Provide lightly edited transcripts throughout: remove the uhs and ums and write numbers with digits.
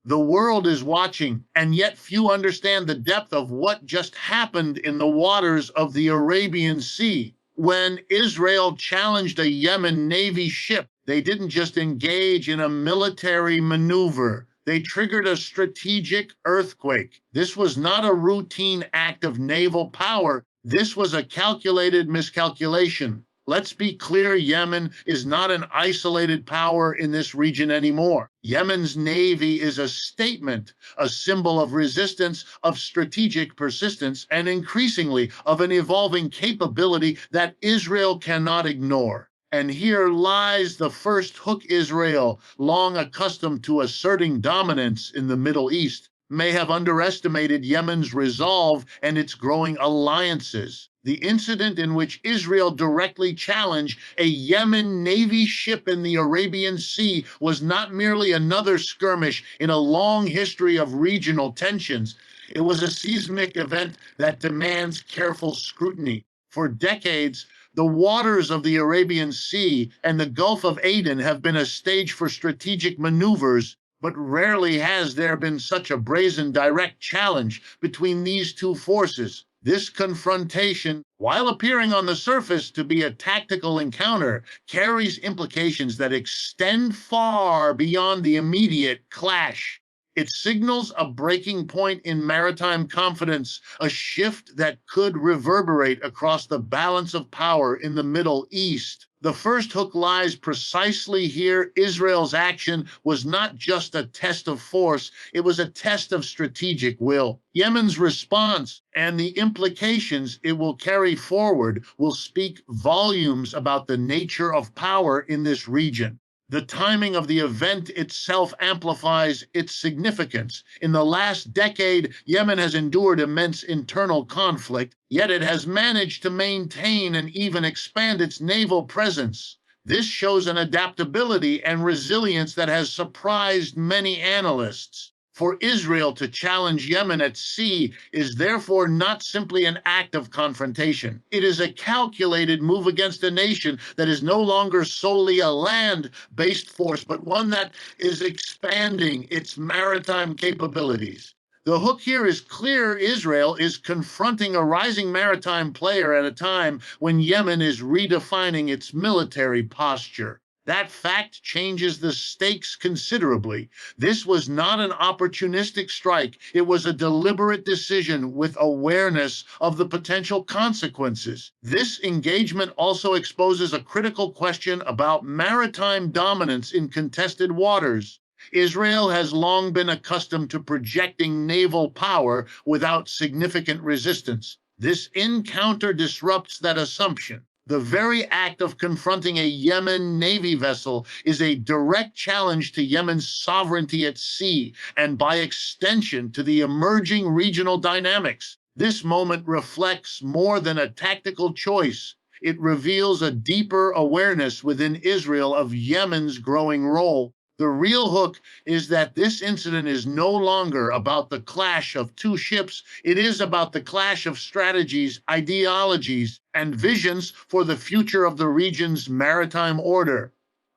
The world is watching, and yet few understand the depth of what just happened in the waters of the Arabian Sea. When Israel challenged a Yemen Navy ship, they didn't just engage in a military maneuver. They triggered a strategic earthquake. This was not a routine act of naval power. This was a calculated miscalculation. Let's be clear, Yemen is not an isolated power in this region anymore. Yemen's navy is a statement, a symbol of resistance, of strategic persistence, and increasingly of an evolving capability that Israel cannot ignore. And here lies the first hook. Israel, long accustomed to asserting dominance in the Middle East, may have underestimated Yemen's resolve and its growing alliances. The incident in which Israel directly challenged a Yemen Navy ship in the Arabian Sea was not merely another skirmish in a long history of regional tensions. It was a seismic event that demands careful scrutiny. For decades, the waters of the Arabian Sea and the Gulf of Aden have been a stage for strategic maneuvers, but rarely has there been such a brazen direct challenge between these two forces. This confrontation, while appearing on the surface to be a tactical encounter, carries implications that extend far beyond the immediate clash. It signals a breaking point in maritime confidence, a shift that could reverberate across the balance of power in the Middle East. The first hook lies precisely here. Israel's action was not just a test of force, it was a test of strategic will. Yemen's response and the implications it will carry forward will speak volumes about the nature of power in this region. The timing of the event itself amplifies its significance. In the last decade, Yemen has endured immense internal conflict, yet it has managed to maintain and even expand its naval presence. This shows an adaptability and resilience that has surprised many analysts. For Israel to challenge Yemen at sea is therefore not simply an act of confrontation. It is a calculated move against a nation that is no longer solely a land-based force, but one that is expanding its maritime capabilities. The hook here is clear. Israel is confronting a rising maritime player at a time when Yemen is redefining its military posture. That fact changes the stakes considerably. This was not an opportunistic strike. It was a deliberate decision with awareness of the potential consequences. This engagement also exposes a critical question about maritime dominance in contested waters. Israel has long been accustomed to projecting naval power without significant resistance. This encounter disrupts that assumption. The very act of confronting a Yemen Navy vessel is a direct challenge to Yemen's sovereignty at sea and, by extension, to the emerging regional dynamics. This moment reflects more than a tactical choice. It reveals a deeper awareness within Israel of Yemen's growing role. The real hook is that this incident is no longer about the clash of two ships. It is about the clash of strategies, ideologies, and visions for the future of the region's maritime order.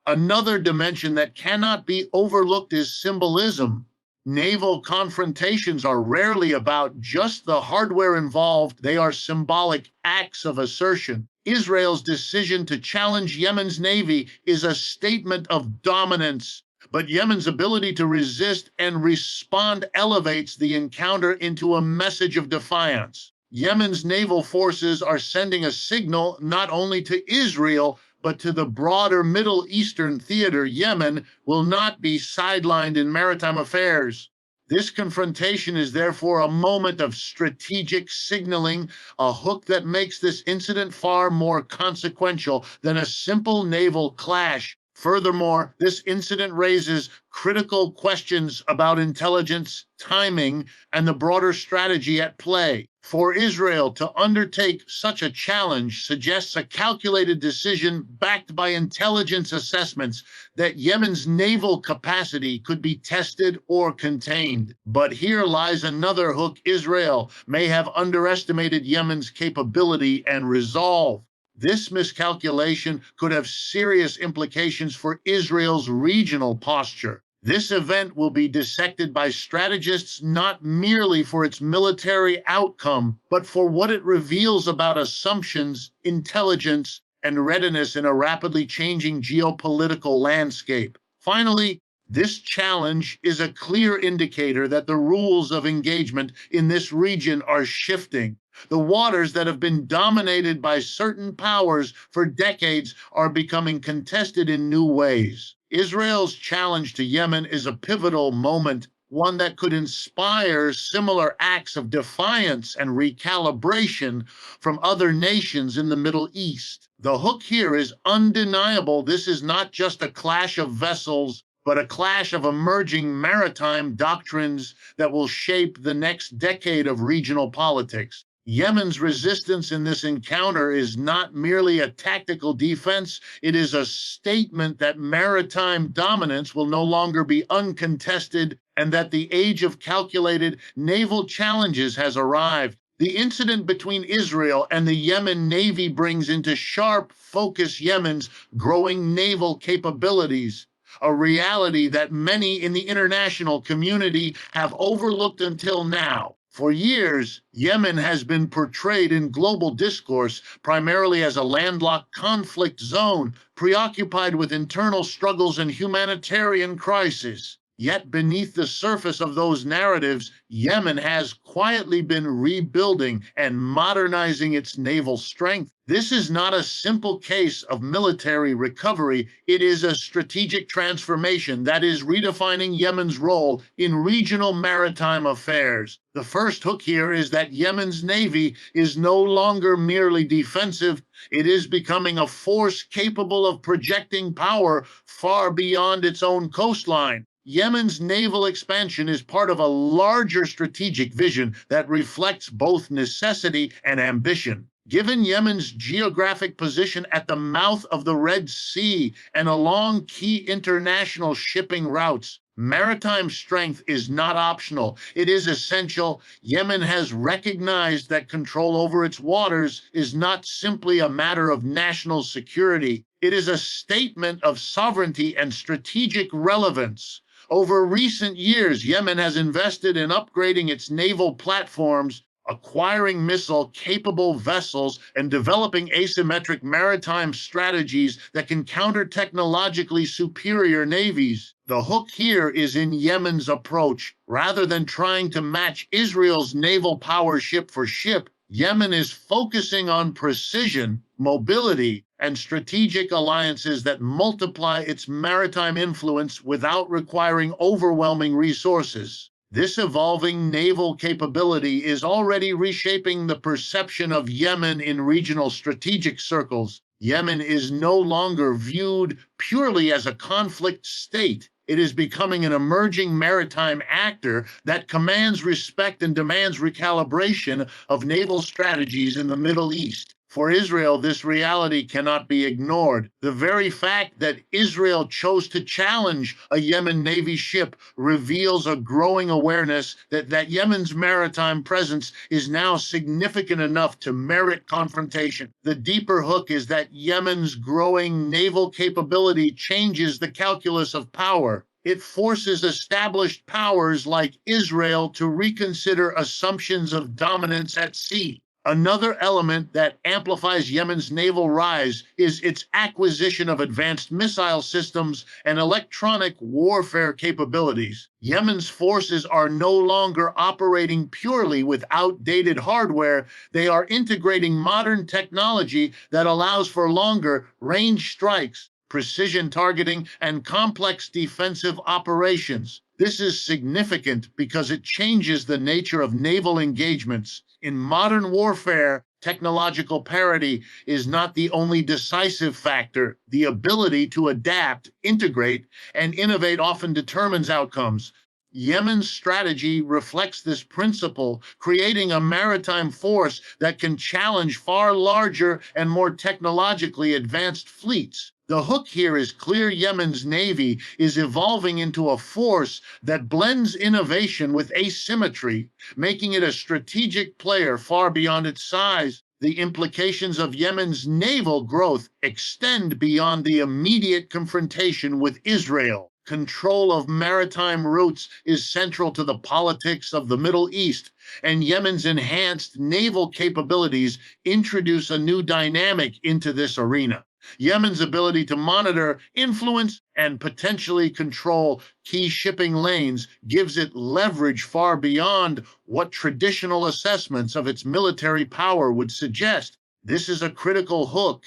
Another dimension that cannot be overlooked is symbolism. Naval confrontations are rarely about just the hardware involved. They are symbolic acts of assertion. Israel's decision to challenge Yemen's navy is a statement of dominance. But Yemen's ability to resist and respond elevates the encounter into a message of defiance. Yemen's naval forces are sending a signal not only to Israel, but to the broader Middle Eastern theater. Yemen will not be sidelined in maritime affairs. This confrontation is therefore a moment of strategic signaling, a hook that makes this incident far more consequential than a simple naval clash. Furthermore, this incident raises critical questions about intelligence, timing, and the broader strategy at play. For Israel to undertake such a challenge suggests a calculated decision backed by intelligence assessments that Yemen's naval capacity could be tested or contained. But here lies another hook. Israel may have underestimated Yemen's capability and resolve. This miscalculation could have serious implications for Israel's regional posture. This event will be dissected by strategists not merely for its military outcome, but for what it reveals about assumptions, intelligence, and readiness in a rapidly changing geopolitical landscape. Finally, this challenge is a clear indicator that the rules of engagement in this region are shifting. The waters that have been dominated by certain powers for decades are becoming contested in new ways. Israel's challenge to Yemen is a pivotal moment, one that could inspire similar acts of defiance and recalibration from other nations in the Middle East. The hook here is undeniable. This is not just a clash of vessels, but a clash of emerging maritime doctrines that will shape the next decade of regional politics. Yemen's resistance in this encounter is not merely a tactical defense, it is a statement that maritime dominance will no longer be uncontested and that the age of calculated naval challenges has arrived. The incident between Israel and the Yemen Navy brings into sharp focus Yemen's growing naval capabilities, a reality that many in the international community have overlooked until now. For years, Yemen has been portrayed in global discourse primarily as a landlocked conflict zone, preoccupied with internal struggles and humanitarian crises. Yet beneath the surface of those narratives, Yemen has quietly been rebuilding and modernizing its naval strength. This is not a simple case of military recovery. It is a strategic transformation that is redefining Yemen's role in regional maritime affairs. The first hook here is that Yemen's navy is no longer merely defensive. It is becoming a force capable of projecting power far beyond its own coastline. Yemen's naval expansion is part of a larger strategic vision that reflects both necessity and ambition. Given Yemen's geographic position at the mouth of the Red Sea and along key international shipping routes, maritime strength is not optional. It is essential. Yemen has recognized that control over its waters is not simply a matter of national security. It is a statement of sovereignty and strategic relevance. Over recent years, Yemen has invested in upgrading its naval platforms, acquiring missile-capable vessels, and developing asymmetric maritime strategies that can counter technologically superior navies. The hook here is in Yemen's approach. Rather than trying to match Israel's naval power ship for ship, Yemen is focusing on precision, mobility, and strategic alliances that multiply its maritime influence without requiring overwhelming resources. This evolving naval capability is already reshaping the perception of Yemen in regional strategic circles. Yemen is no longer viewed purely as a conflict state. It is becoming an emerging maritime actor that commands respect and demands recalibration of naval strategies in the Middle East. For Israel, this reality cannot be ignored. The very fact that Israel chose to challenge a Yemen Navy ship reveals a growing awareness that Yemen's maritime presence is now significant enough to merit confrontation. The deeper hook is that Yemen's growing naval capability changes the calculus of power. It forces established powers like Israel to reconsider assumptions of dominance at sea. Another element that amplifies Yemen's naval rise is its acquisition of advanced missile systems and electronic warfare capabilities. Yemen's forces are no longer operating purely with outdated hardware. They are integrating modern technology that allows for longer range strikes, precision targeting, and complex defensive operations. This is significant because it changes the nature of naval engagements. In modern warfare, technological parity is not the only decisive factor. The ability to adapt, integrate, and innovate often determines outcomes. Yemen's strategy reflects this principle, creating a maritime force that can challenge far larger and more technologically advanced fleets. The hook here is clear. Yemen's navy is evolving into a force that blends innovation with asymmetry, making it a strategic player far beyond its size. The implications of Yemen's naval growth extend beyond the immediate confrontation with Israel. Control of maritime routes is central to the politics of the Middle East, and Yemen's enhanced naval capabilities introduce a new dynamic into this arena. Yemen's ability to monitor, influence, and potentially control key shipping lanes gives it leverage far beyond what traditional assessments of its military power would suggest. This is a critical hook.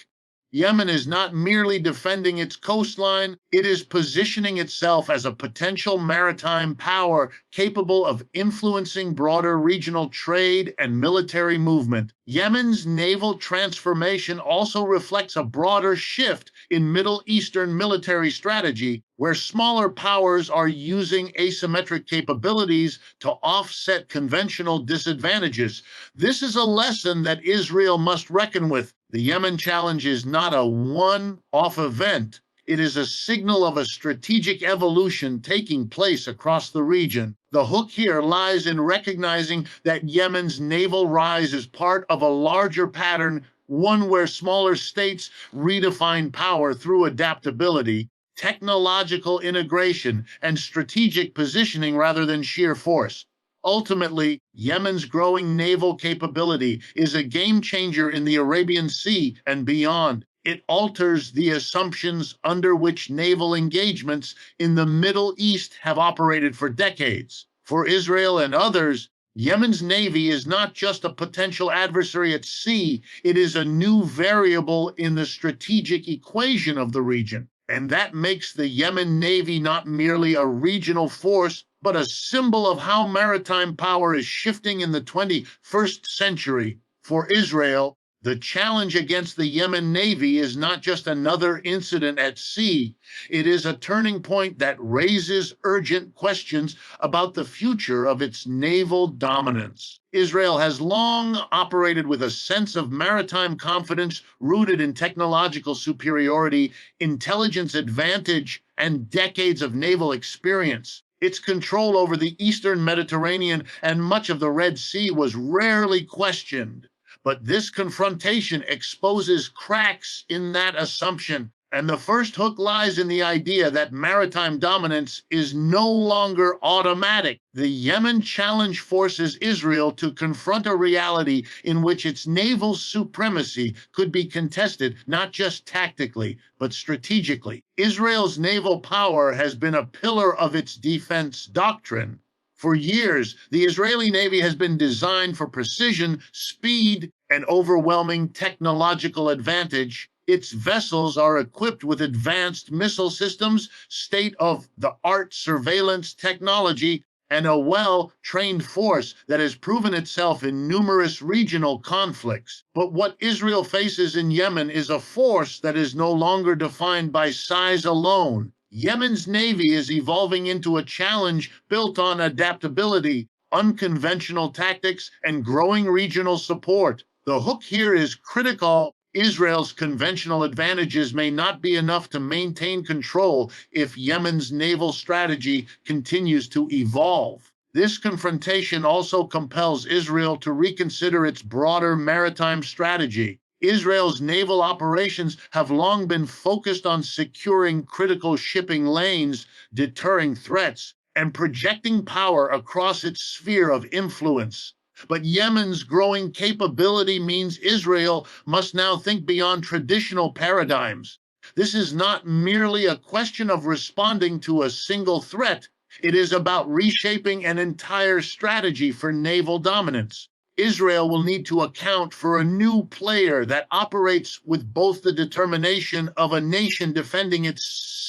Yemen is not merely defending its coastline, it is positioning itself as a potential maritime power capable of influencing broader regional trade and military movement. Yemen's naval transformation also reflects a broader shift in Middle Eastern military strategy, where smaller powers are using asymmetric capabilities to offset conventional disadvantages. This is a lesson that Israel must reckon with. The Yemen challenge is not a one-off event. It is a signal of a strategic evolution taking place across the region. The hook here lies in recognizing that Yemen's naval rise is part of a larger pattern, one where smaller states redefine power through adaptability, technological integration, and strategic positioning rather than sheer force. Ultimately, Yemen's growing naval capability is a game changer in the Arabian Sea and beyond. It alters the assumptions under which naval engagements in the Middle East have operated for decades. For Israel and others, Yemen's navy is not just a potential adversary at sea, it is a new variable in the strategic equation of the region. And that makes the Yemen Navy not merely a regional force, but a symbol of how maritime power is shifting in the 21st century. For Israel, the challenge against the Yemen Navy is not just another incident at sea. It is a turning point that raises urgent questions about the future of its naval dominance. Israel has long operated with a sense of maritime confidence rooted in technological superiority, intelligence advantage, and decades of naval experience. Its control over the eastern Mediterranean and much of the Red Sea was rarely questioned. But this confrontation exposes cracks in that assumption. And the first hook lies in the idea that maritime dominance is no longer automatic. The Yemen challenge forces Israel to confront a reality in which its naval supremacy could be contested not just tactically, but strategically. Israel's naval power has been a pillar of its defense doctrine. For years, the Israeli Navy has been designed for precision, speed, and overwhelming technological advantage. Its vessels are equipped with advanced missile systems, state-of-the-art surveillance technology, and a well-trained force that has proven itself in numerous regional conflicts. But what Israel faces in Yemen is a force that is no longer defined by size alone. Yemen's navy is evolving into a challenge built on adaptability, unconventional tactics, and growing regional support. The hook here is critical. Israel's conventional advantages may not be enough to maintain control if Yemen's naval strategy continues to evolve. This confrontation also compels Israel to reconsider its broader maritime strategy. Israel's naval operations have long been focused on securing critical shipping lanes, deterring threats, and projecting power across its sphere of influence. But Yemen's growing capability means Israel must now think beyond traditional paradigms. This is not merely a question of responding to a single threat. It is about reshaping an entire strategy for naval dominance. Israel will need to account for a new player that operates with both the determination of a nation defending its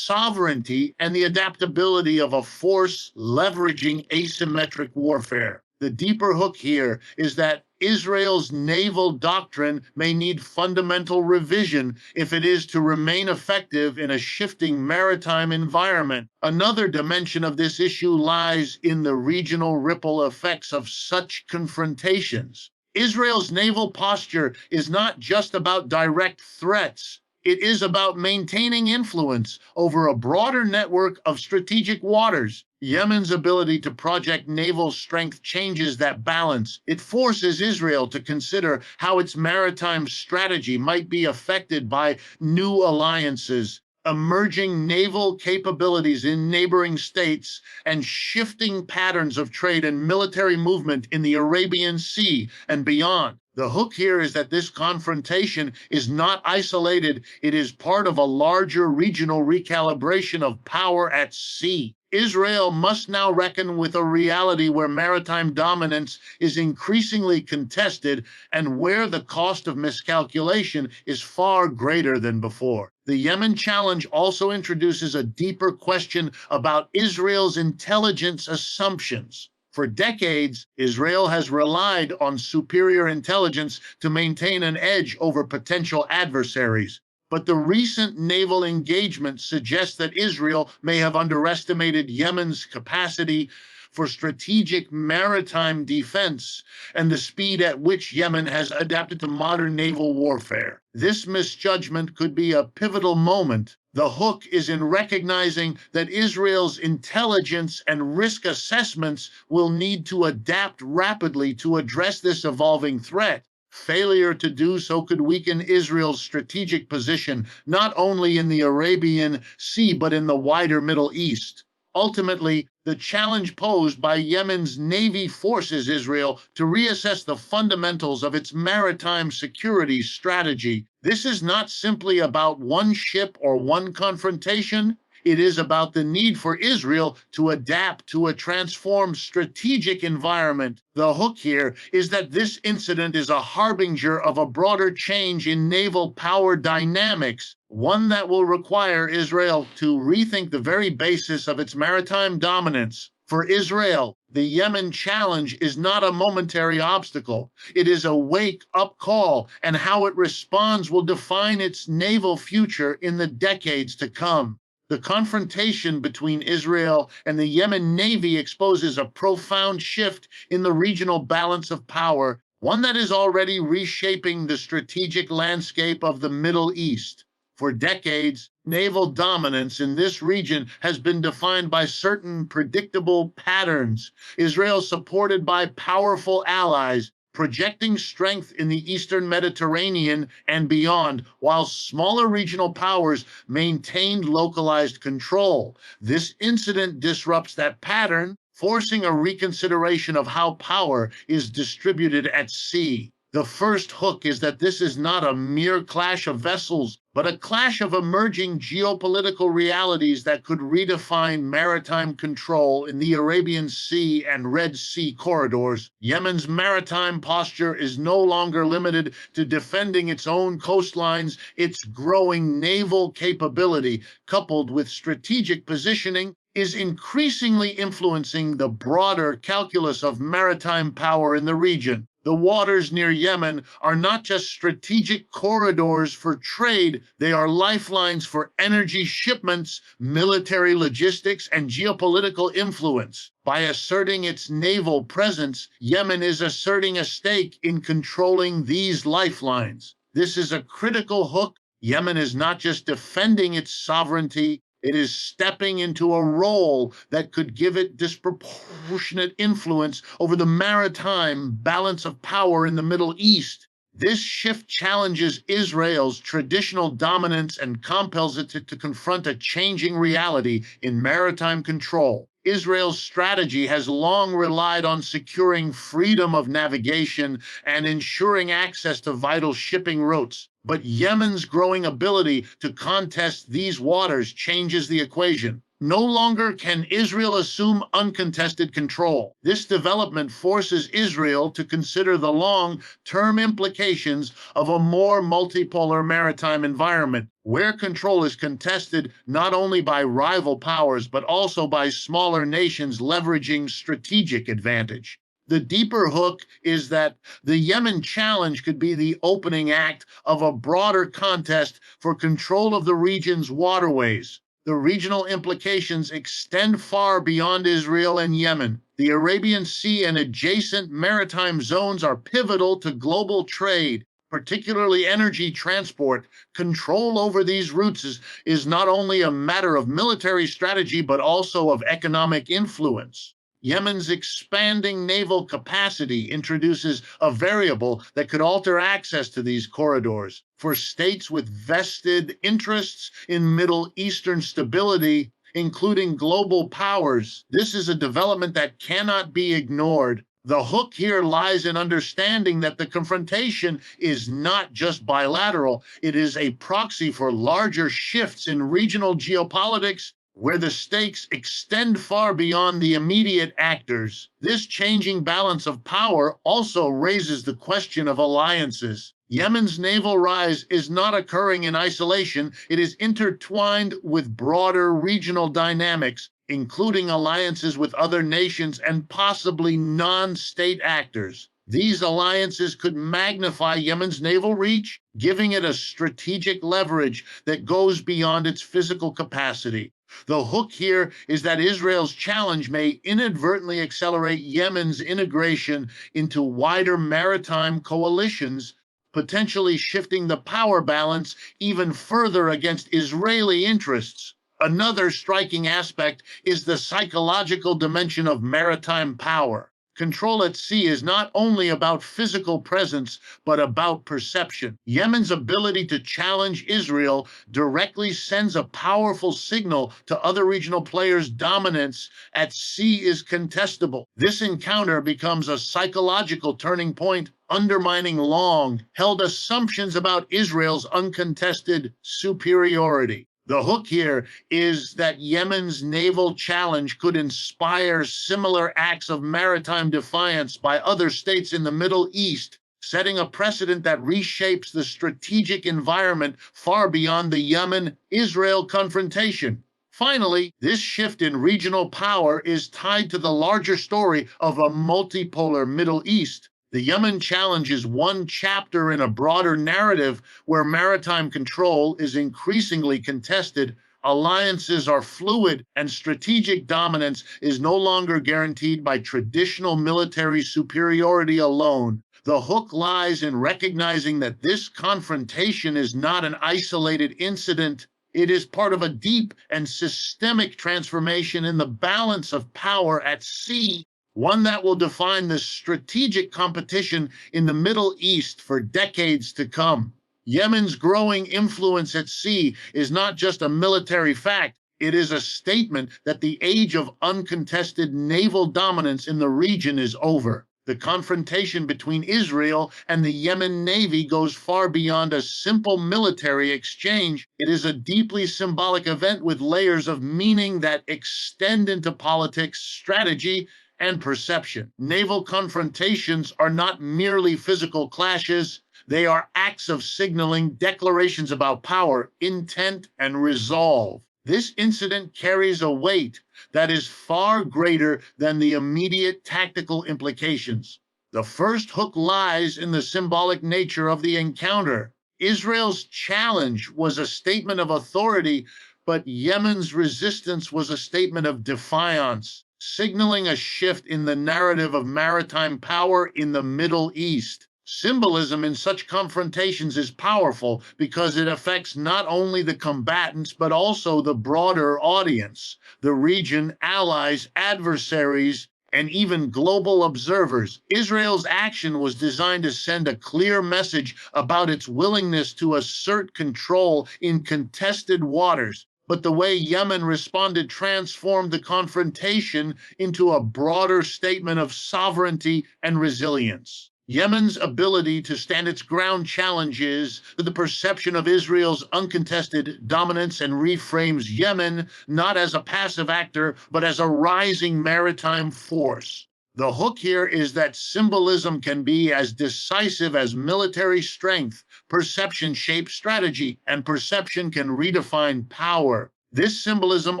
sovereignty and the adaptability of a force leveraging asymmetric warfare. The deeper hook here is that Israel's naval doctrine may need fundamental revision if it is to remain effective in a shifting maritime environment. Another dimension of this issue lies in the regional ripple effects of such confrontations. Israel's naval posture is not just about direct threats. It is about maintaining influence over a broader network of strategic waters. Yemen's ability to project naval strength changes that balance. It forces Israel to consider how its maritime strategy might be affected by new alliances, emerging naval capabilities in neighboring states, and shifting patterns of trade and military movement in the Arabian Sea and beyond. The hook here is that this confrontation is not isolated, it is part of a larger regional recalibration of power at sea. Israel must now reckon with a reality where maritime dominance is increasingly contested and where the cost of miscalculation is far greater than before. The Yemen challenge also introduces a deeper question about Israel's intelligence assumptions. For decades, Israel has relied on superior intelligence to maintain an edge over potential adversaries. But the recent naval engagement suggests that Israel may have underestimated Yemen's capacity for strategic maritime defense and the speed at which Yemen has adapted to modern naval warfare. This misjudgment could be a pivotal moment. The hook is in recognizing that Israel's intelligence and risk assessments will need to adapt rapidly to address this evolving threat. Failure to do so could weaken Israel's strategic position, not only in the Arabian Sea, but in the wider Middle East. Ultimately, the challenge posed by Yemen's navy forces Israel to reassess the fundamentals of its maritime security strategy. This is not simply about one ship or one confrontation. It is about the need for Israel to adapt to a transformed strategic environment. The hook here is that this incident is a harbinger of a broader change in naval power dynamics, one that will require Israel to rethink the very basis of its maritime dominance. For Israel, the Yemen challenge is not a momentary obstacle. It is a wake-up call, and how it responds will define its naval future in the decades to come. The confrontation between Israel and the Yemen Navy exposes a profound shift in the regional balance of power, one that is already reshaping the strategic landscape of the Middle East. For decades, naval dominance in this region has been defined by certain predictable patterns. Israel, supported by powerful allies, projecting strength in the Eastern Mediterranean and beyond, while smaller regional powers maintained localized control. This incident disrupts that pattern, forcing a reconsideration of how power is distributed at sea. The first hook is that this is not a mere clash of vessels, but a clash of emerging geopolitical realities that could redefine maritime control in the Arabian Sea and Red Sea corridors. Yemen's maritime posture is no longer limited to defending its own coastlines. Its growing naval capability, coupled with strategic positioning, is increasingly influencing the broader calculus of maritime power in the region. The waters near Yemen are not just strategic corridors for trade, they are lifelines for energy shipments, military logistics, and geopolitical influence. By asserting its naval presence, Yemen is asserting a stake in controlling these lifelines. This is a critical hook. Yemen is not just defending its sovereignty, it is stepping into a role that could give it disproportionate influence over the maritime balance of power in the Middle East. This shift challenges Israel's traditional dominance and compels it to confront a changing reality in maritime control. Israel's strategy has long relied on securing freedom of navigation and ensuring access to vital shipping routes. But Yemen's growing ability to contest these waters changes the equation. No longer can Israel assume uncontested control. This development forces Israel to consider the long-term implications of a more multipolar maritime environment, where control is contested not only by rival powers, but also by smaller nations leveraging strategic advantage. The deeper hook is that the Yemen challenge could be the opening act of a broader contest for control of the region's waterways. The regional implications extend far beyond Israel and Yemen. The Arabian Sea and adjacent maritime zones are pivotal to global trade, particularly energy transport. Control over these routes is not only a matter of military strategy, but also of economic influence. Yemen's expanding naval capacity introduces a variable that could alter access to these corridors. For states with vested interests in Middle Eastern stability, including global powers, this is a development that cannot be ignored. The hook here lies in understanding that the confrontation is not just bilateral, it is a proxy for larger shifts in regional geopolitics where the stakes extend far beyond the immediate actors. This changing balance of power also raises the question of alliances. Yemen's naval rise is not occurring in isolation, it is intertwined with broader regional dynamics, including alliances with other nations and possibly non state actors. These alliances could magnify Yemen's naval reach, giving it a strategic leverage that goes beyond its physical capacity. The hook here is that Israel's challenge may inadvertently accelerate Yemen's integration into wider maritime coalitions, potentially shifting the power balance even further against Israeli interests. Another striking aspect is the psychological dimension of maritime power. Control at sea is not only about physical presence, but about perception. Yemen's ability to challenge Israel directly sends a powerful signal to other regional players' dominance at sea is contestable. This encounter becomes a psychological turning point, undermining long held assumptions about Israel's uncontested superiority. The hook here is that Yemen's naval challenge could inspire similar acts of maritime defiance by other states in the Middle East, setting a precedent that reshapes the strategic environment far beyond the Yemen-Israel confrontation. Finally, this shift in regional power is tied to the larger story of a multipolar Middle East. The Yemen challenge is one chapter in a broader narrative where maritime control is increasingly contested, alliances are fluid, and strategic dominance is no longer guaranteed by traditional military superiority alone. The hook lies in recognizing that this confrontation is not an isolated incident. It is part of a deep and systemic transformation in the balance of power at sea, one that will define the strategic competition in the Middle East for decades to come. Yemen's growing influence at sea is not just a military fact, it is a statement that the age of uncontested naval dominance in the region is over. The confrontation between Israel and the Yemen Navy goes far beyond a simple military exchange. It is a deeply symbolic event with layers of meaning that extend into politics, strategy, and perception. Naval confrontations are not merely physical clashes, they are acts of signaling, declarations about power, intent, and resolve. This incident carries a weight that is far greater than the immediate tactical implications. The first hook lies in the symbolic nature of the encounter. Israel's challenge was a statement of authority, but Yemen's resistance was a statement of defiance, signaling a shift in the narrative of maritime power in the Middle East. Symbolism in such confrontations is powerful because it affects not only the combatants but also the broader audience, the region, allies, adversaries, and even global observers. Israel's action was designed to send a clear message about its willingness to assert control in contested waters. But the way Yemen responded transformed the confrontation into a broader statement of sovereignty and resilience. Yemen's ability to stand its ground challenges the perception of Israel's uncontested dominance and reframes Yemen not as a passive actor, but as a rising maritime force. The hook here is that symbolism can be as decisive as military strength. Perception shapes strategy, and perception can redefine power. This symbolism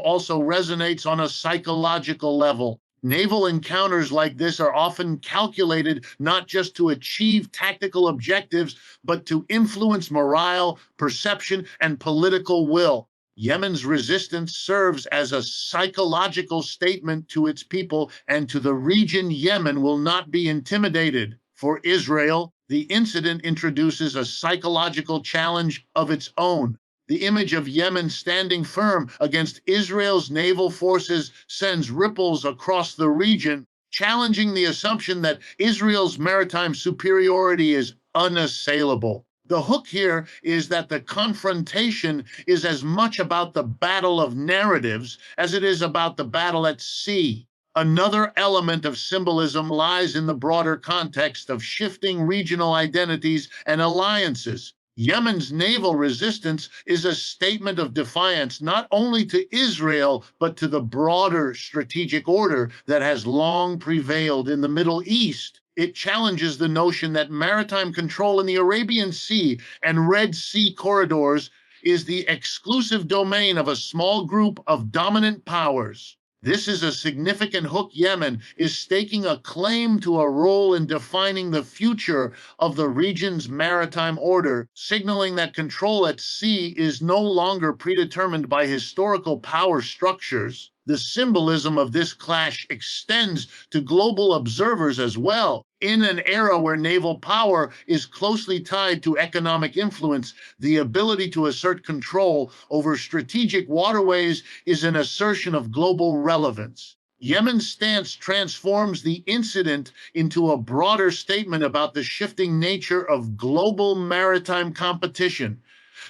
also resonates on a psychological level. Naval encounters like this are often calculated not just to achieve tactical objectives, but to influence morale, perception, and political will. Yemen's resistance serves as a psychological statement to its people and to the region. Yemen will not be intimidated. For Israel, the incident introduces a psychological challenge of its own. The image of Yemen standing firm against Israel's naval forces sends ripples across the region, challenging the assumption that Israel's maritime superiority is unassailable. The hook here is that the confrontation is as much about the battle of narratives as it is about the battle at sea. Another element of symbolism lies in the broader context of shifting regional identities and alliances. Yemen's naval resistance is a statement of defiance not only to Israel, but to the broader strategic order that has long prevailed in the Middle East. It challenges the notion that maritime control in the Arabian Sea and Red Sea corridors is the exclusive domain of a small group of dominant powers. This is a significant hook. Yemen is staking a claim to a role in defining the future of the region's maritime order, signaling that control at sea is no longer predetermined by historical power structures. The symbolism of this clash extends to global observers as well. In an era where naval power is closely tied to economic influence, the ability to assert control over strategic waterways is an assertion of global relevance. Yemen's stance transforms the incident into a broader statement about the shifting nature of global maritime competition.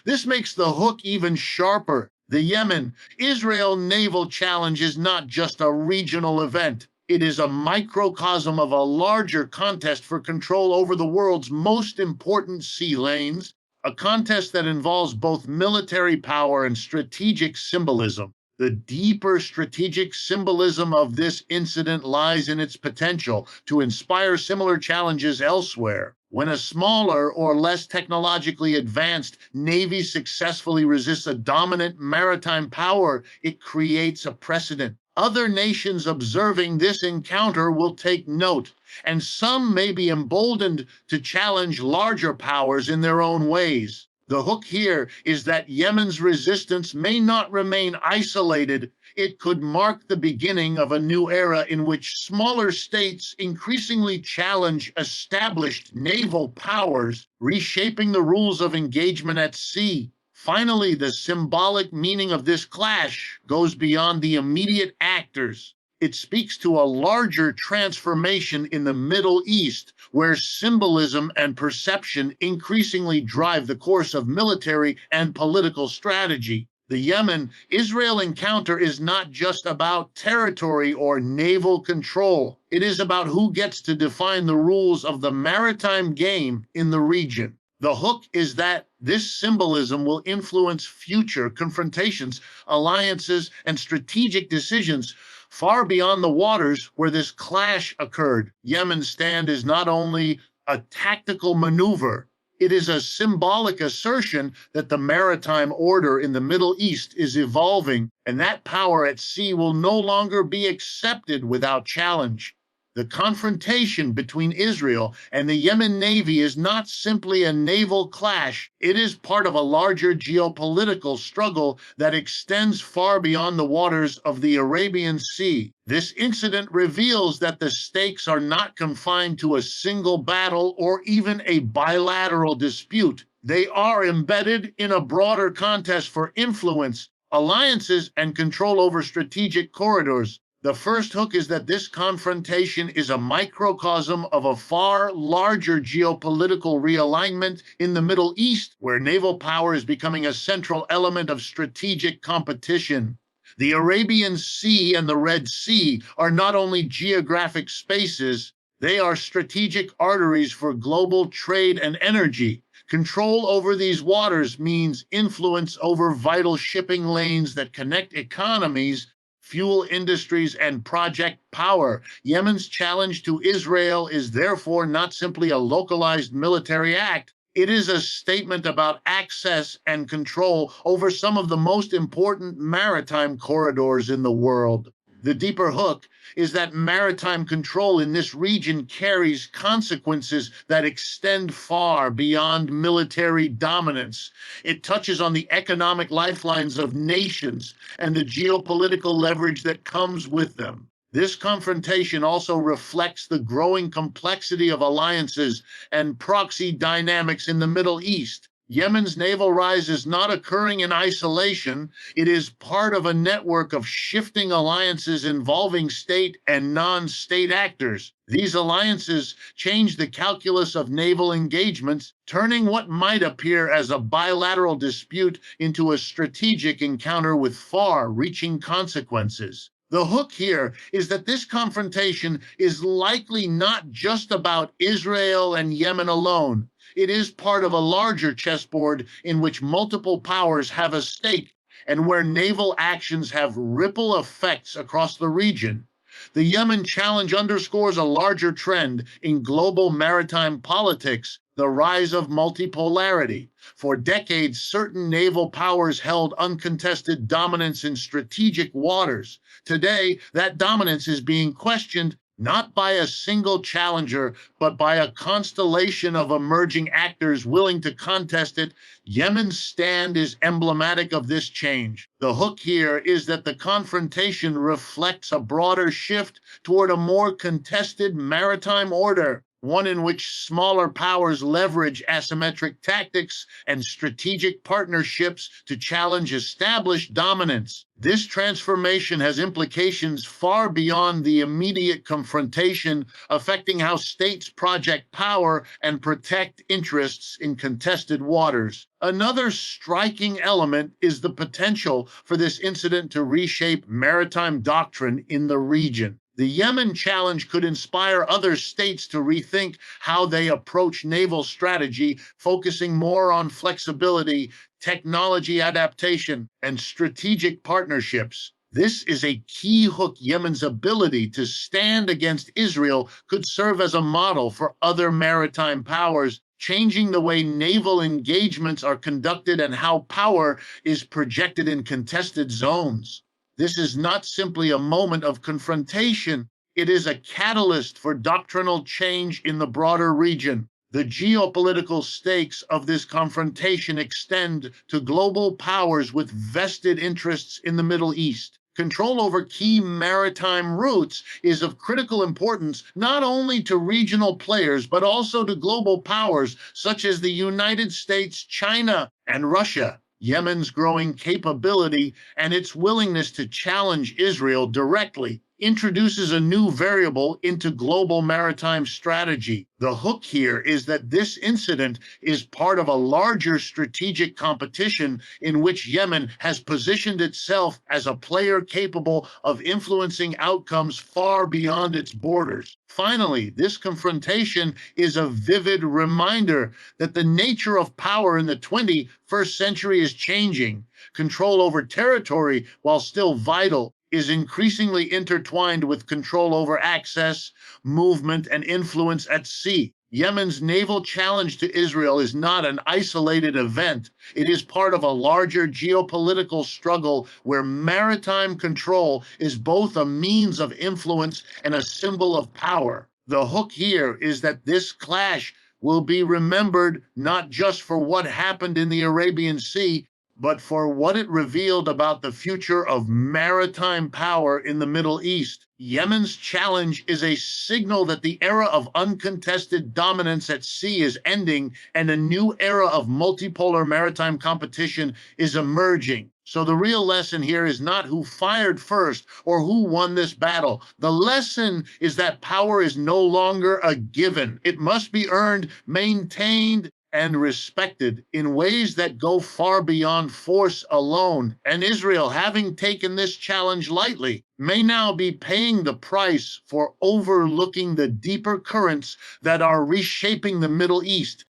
This makes the hook even sharper. The Yemen Israel naval challenge is not just a regional event. It is a microcosm of a larger contest for control over the world's most important sea lanes, a contest that involves both military power and strategic symbolism. The deeper strategic symbolism of this incident lies in its potential to inspire similar challenges elsewhere. When a smaller or less technologically advanced navy successfully resists a dominant maritime power, it creates a precedent. Other nations observing this encounter will take note, and some may be emboldened to challenge larger powers in their own ways. The hook here is that Yemen's resistance may not remain isolated. It could mark the beginning of a new era in which smaller states increasingly challenge established naval powers, reshaping the rules of engagement at sea. Finally, the symbolic meaning of this clash goes beyond the immediate actors. It speaks to a larger transformation in the Middle East, where symbolism and perception increasingly drive the course of military and political strategy. The Yemen Israel encounter is not just about territory or naval control. It is about who gets to define the rules of the maritime game in the region. The hook is that this symbolism will influence future confrontations, alliances, and strategic decisions far beyond the waters where this clash occurred. Yemen's stand is not only a tactical maneuver, it is a symbolic assertion that the maritime order in the Middle East is evolving, and that power at sea will no longer be accepted without challenge. The confrontation between Israel and the Yemen Navy is not simply a naval clash. It is part of a larger geopolitical struggle that extends far beyond the waters of the Arabian Sea. This incident reveals that the stakes are not confined to a single battle or even a bilateral dispute. They are embedded in a broader contest for influence, alliances, and control over strategic corridors. The first hook is that this confrontation is a microcosm of a far larger geopolitical realignment in the Middle East, where naval power is becoming a central element of strategic competition. The Arabian Sea and the Red Sea are not only geographic spaces, they are strategic arteries for global trade and energy. Control over these waters means influence over vital shipping lanes that connect economies, fuel industries, and project power. Yemen's challenge to Israel is therefore not simply a localized military act. It is a statement about access and control over some of the most important maritime corridors in the world. The deeper hook is that maritime control in this region carries consequences that extend far beyond military dominance. It touches on the economic lifelines of nations and the geopolitical leverage that comes with them. This confrontation also reflects the growing complexity of alliances and proxy dynamics in the Middle East. Yemen's naval rise is not occurring in isolation. It is part of a network of shifting alliances involving state and non state actors. These alliances change the calculus of naval engagements, turning what might appear as a bilateral dispute into a strategic encounter with far reaching consequences. The hook here is that this confrontation is likely not just about Israel and Yemen alone. It is part of a larger chessboard in which multiple powers have a stake and where naval actions have ripple effects across the region. The Yemen challenge underscores a larger trend in global maritime politics, the rise of multipolarity. For decades, certain naval powers held uncontested dominance in strategic waters. Today, that dominance is being questioned not by a single challenger, but by a constellation of emerging actors willing to contest it. Yemen's stand is emblematic of this change. The hook here is that the confrontation reflects a broader shift toward a more contested maritime order, one in which smaller powers leverage asymmetric tactics and strategic partnerships to challenge established dominance. This transformation has implications far beyond the immediate confrontation, affecting how states project power and protect interests in contested waters. Another striking element is the potential for this incident to reshape maritime doctrine in the region. The Yemen challenge could inspire other states to rethink how they approach naval strategy, focusing more on flexibility, technology adaptation, and strategic partnerships. This is a key hook. Yemen's ability to stand against Israel could serve as a model for other maritime powers, changing the way naval engagements are conducted and how power is projected in contested zones. This is not simply a moment of confrontation, it is a catalyst for doctrinal change in the broader region. The geopolitical stakes of this confrontation extend to global powers with vested interests in the Middle East. Control over key maritime routes is of critical importance not only to regional players, but also to global powers such as the United States, China, and Russia. Yemen's growing capability and its willingness to challenge Israel directly introduces a new variable into global maritime strategy. The hook here is that this incident is part of a larger strategic competition in which Yemen has positioned itself as a player capable of influencing outcomes far beyond its borders. Finally, this confrontation is a vivid reminder that the nature of power in the 21st century is changing. Control over territory, while still vital, is increasingly intertwined with control over access, movement, and influence at sea. Yemen's naval challenge to Israel is not an isolated event. It is part of a larger geopolitical struggle where maritime control is both a means of influence and a symbol of power. The hook here is that this clash will be remembered not just for what happened in the Arabian Sea, but for what it revealed about the future of maritime power in the Middle East. Yemen's challenge is a signal that the era of uncontested dominance at sea is ending and a new era of multipolar maritime competition is emerging. So the real lesson here is not who fired first or who won this battle. The lesson is that power is no longer a given. It must be earned, maintained, and respected in ways that go far beyond force alone. And Israel, having taken this challenge lightly, may now be paying the price for overlooking the deeper currents that are reshaping the Middle East.